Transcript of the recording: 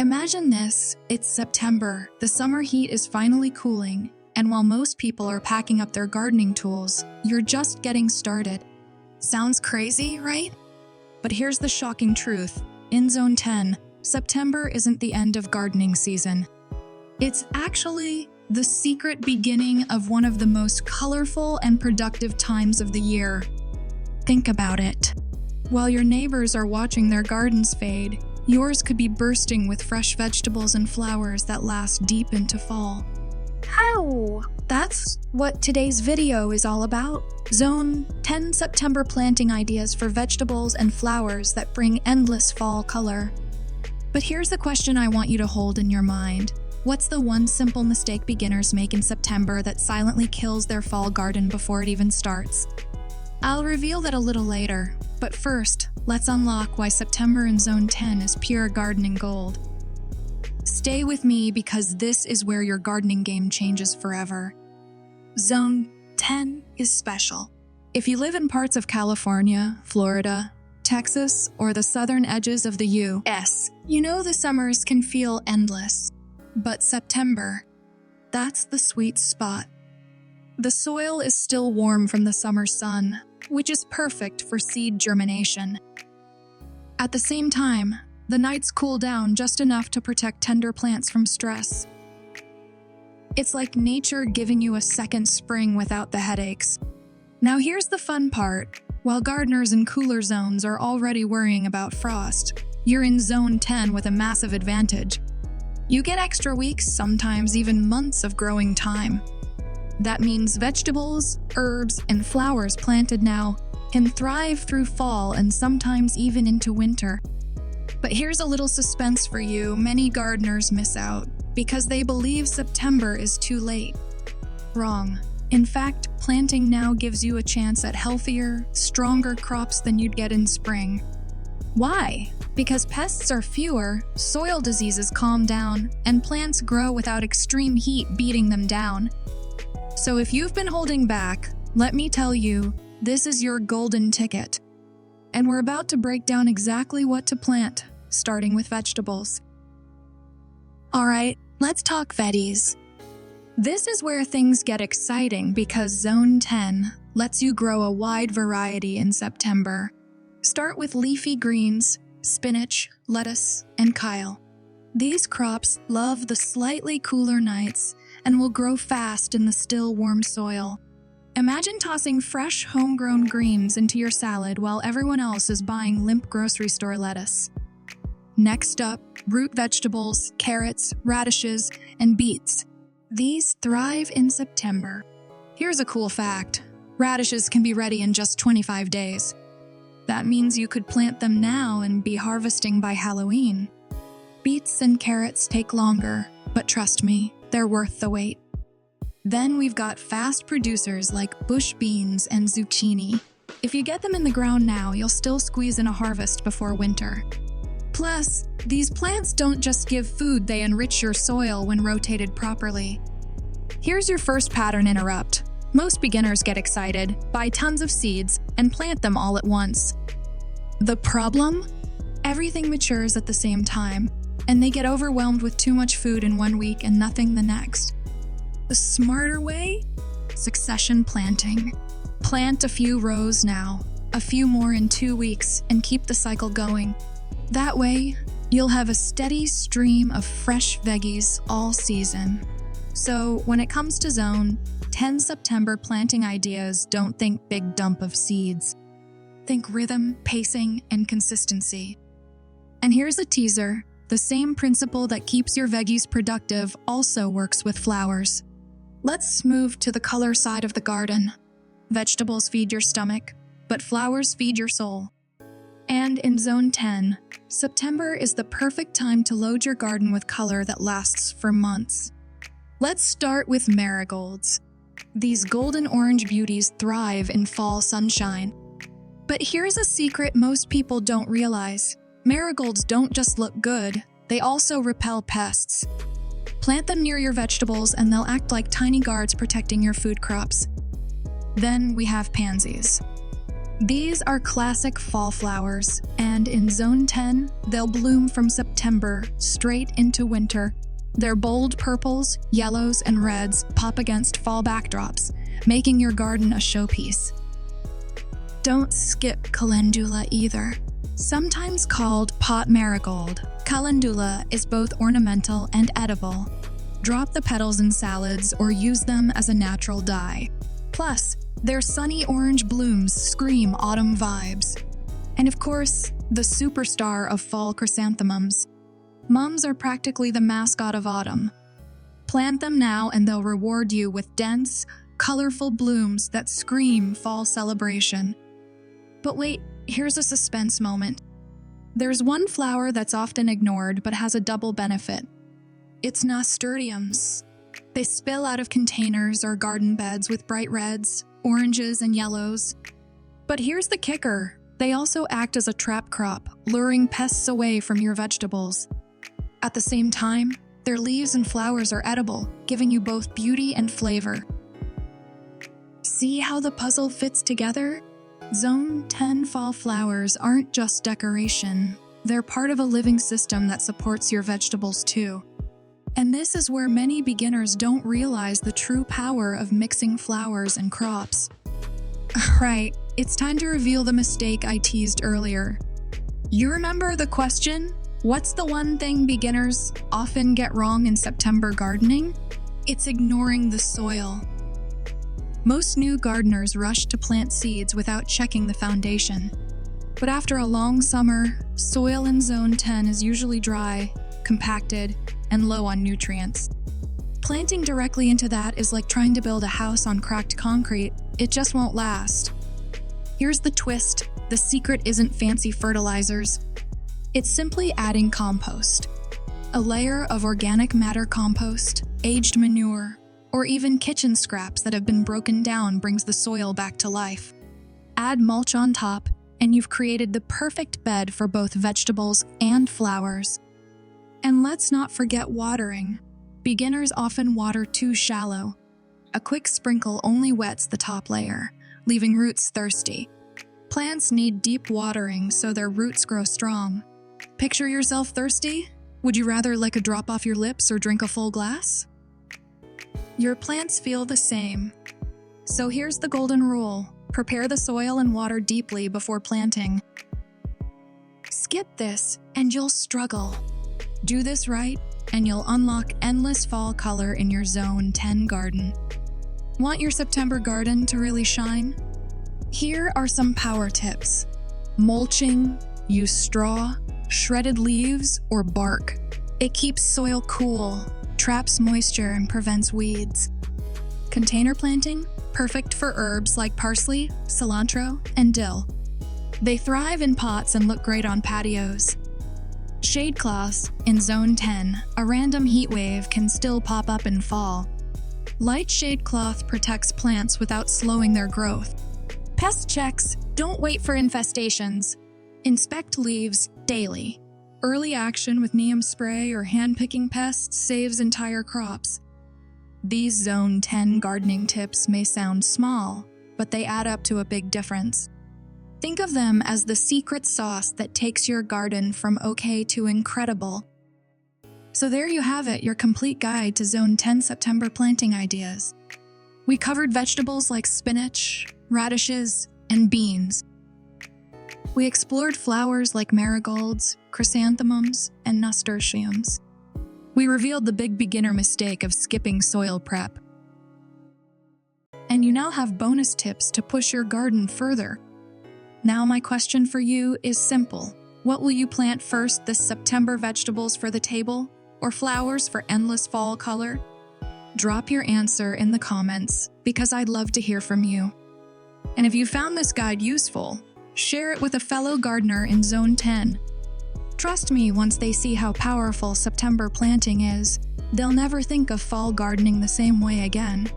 Imagine this, it's September, the summer heat is finally cooling, and while most people are packing up their gardening tools, you're just getting started. Sounds crazy, right? But here's the shocking truth. In Zone 10, September isn't the end of gardening season. It's actually the secret beginning of one of the most colorful and productive times of the year. Think about it. While your neighbors are watching their gardens fade, yours could be bursting with fresh vegetables and flowers that last deep into fall. How? That's what today's video is all about. Zone 10 September planting ideas for vegetables and flowers that bring endless fall color. But here's the question I want you to hold in your mind. What's the one simple mistake beginners make in September that silently kills their fall garden before it even starts? I'll reveal that a little later, but first, let's unlock why September in Zone 10 is pure gardening gold. Stay with me because this is where your gardening game changes forever. Zone 10 is special. If you live in parts of California, Florida, Texas, or the southern edges of the U.S., you know the summers can feel endless. But September, that's the sweet spot. The soil is still warm from the summer sun, which is perfect for seed germination. At the same time, the nights cool down just enough to protect tender plants from stress. It's like nature giving you a second spring without the headaches. Now here's the fun part. While gardeners in cooler zones are already worrying about frost, you're in Zone 10 with a massive advantage. You get extra weeks, sometimes even months of growing time. That means vegetables, herbs, and flowers planted now can thrive through fall and sometimes even into winter. But here's a little suspense for you. Many gardeners miss out because they believe September is too late. Wrong. In fact, planting now gives you a chance at healthier, stronger crops than you'd get in spring. Why? Because pests are fewer, soil diseases calm down, and plants grow without extreme heat beating them down. So if you've been holding back, let me tell you, this is your golden ticket. And we're about to break down exactly what to plant, starting with vegetables. Alright, let's talk veggies. This is where things get exciting because Zone 10 lets you grow a wide variety in September. Start with leafy greens, spinach, lettuce, and kale. These crops love the slightly cooler nights and will grow fast in the still warm soil. Imagine tossing fresh homegrown greens into your salad while everyone else is buying limp grocery store lettuce. Next up, root vegetables, carrots, radishes, and beets. These thrive in September. Here's a cool fact. Radishes can be ready in just 25 days. That means you could plant them now and be harvesting by Halloween. Beets and carrots take longer, but trust me, they're worth the wait. Then we've got fast producers like bush beans and zucchini. If you get them in the ground now, you'll still squeeze in a harvest before winter. Plus, these plants don't just give food, they enrich your soil when rotated properly. Here's your first pattern interrupt. Most beginners get excited, buy tons of seeds, and plant them all at once. The problem? Everything matures at the same time, and they get overwhelmed with too much food in 1 week and nothing the next. The smarter way? Succession planting. Plant a few rows now, a few more in 2 weeks, and keep the cycle going. That way, you'll have a steady stream of fresh veggies all season. So when it comes to Zone 10 September planting ideas, don't think big dump of seeds. Think rhythm, pacing, and consistency. And here's a teaser. The same principle that keeps your veggies productive also works with flowers. Let's move to the color side of the garden. Vegetables feed your stomach, but flowers feed your soul. And in Zone 10, September is the perfect time to load your garden with color that lasts for months. Let's start with marigolds. These golden orange beauties thrive in fall sunshine. But here's a secret most people don't realize. Marigolds don't just look good, they also repel pests. Plant them near your vegetables and they'll act like tiny guards protecting your food crops. Then we have pansies. These are classic fall flowers, and in Zone 10, they'll bloom from September September straight into winter. Their bold purples, yellows, and reds pop against fall backdrops, making your garden a showpiece. Don't skip calendula either. Sometimes called pot marigold, calendula is both ornamental and edible. Drop the petals in salads or use them as a natural dye. Plus, their sunny orange blooms scream autumn vibes. And of course, the superstar of fall chrysanthemums. Mums are practically the mascot of autumn. Plant them now and they'll reward you with dense, colorful blooms that scream fall celebration. But wait, here's a suspense moment. There's one flower that's often ignored but has a double benefit. It's nasturtiums. They spill out of containers or garden beds with bright reds, oranges, and yellows. But here's the kicker. They also act as a trap crop, luring pests away from your vegetables. At the same time, their leaves and flowers are edible, giving you both beauty and flavor. See how the puzzle fits together? Zone 10 fall flowers aren't just decoration. They're part of a living system that supports your vegetables too. And this is where many beginners don't realize the true power of mixing flowers and crops. Right, it's time to reveal the mistake I teased earlier. You remember the question? What's the one thing beginners often get wrong in September gardening? It's ignoring the soil. Most new gardeners rush to plant seeds without checking the foundation. But after a long summer, soil in Zone 10 is usually dry, compacted, and low on nutrients. Planting directly into that is like trying to build a house on cracked concrete. It just won't last. Here's the twist. The secret isn't fancy fertilizers. It's simply adding compost. A layer of organic matter compost, aged manure, or even kitchen scraps that have been broken down brings the soil back to life. Add mulch on top, and you've created the perfect bed for both vegetables and flowers. And let's not forget watering. Beginners often water too shallow. A quick sprinkle only wets the top layer, leaving roots thirsty. Plants need deep watering so their roots grow strong. Picture yourself thirsty? Would you rather lick a drop off your lips or drink a full glass? Your plants feel the same. So here's the golden rule. Prepare the soil and water deeply before planting. Skip this and you'll struggle. Do this right and you'll unlock endless fall color in your Zone 10 garden. Want your September garden to really shine? Here are some power tips. Mulching, use straw, shredded leaves, or bark. It keeps soil cool, traps moisture, and prevents weeds. Container planting, perfect for herbs like parsley, cilantro, and dill. They thrive in pots and look great on patios. Shade cloths, in Zone 10, a random heat wave can still pop up in fall. Light shade cloth protects plants without slowing their growth. Pest checks, don't wait for infestations. Inspect leaves daily. Early action with neem spray or hand-picking pests saves entire crops. These Zone 10 gardening tips may sound small, but they add up to a big difference. Think of them as the secret sauce that takes your garden from okay to incredible. So there you have it, your complete guide to Zone 10 September planting ideas. We covered vegetables like spinach, radishes, and beans. We explored flowers like marigolds, chrysanthemums, and nasturtiums. We revealed the big beginner mistake of skipping soil prep. And you now have bonus tips to push your garden further. Now my question for you is simple. What will you plant first this September, vegetables for the table or flowers for endless fall color? Drop your answer in the comments because I'd love to hear from you. And if you found this guide useful, share it with a fellow gardener in Zone 10. Trust me, once they see how powerful September planting is, they'll never think of fall gardening the same way again.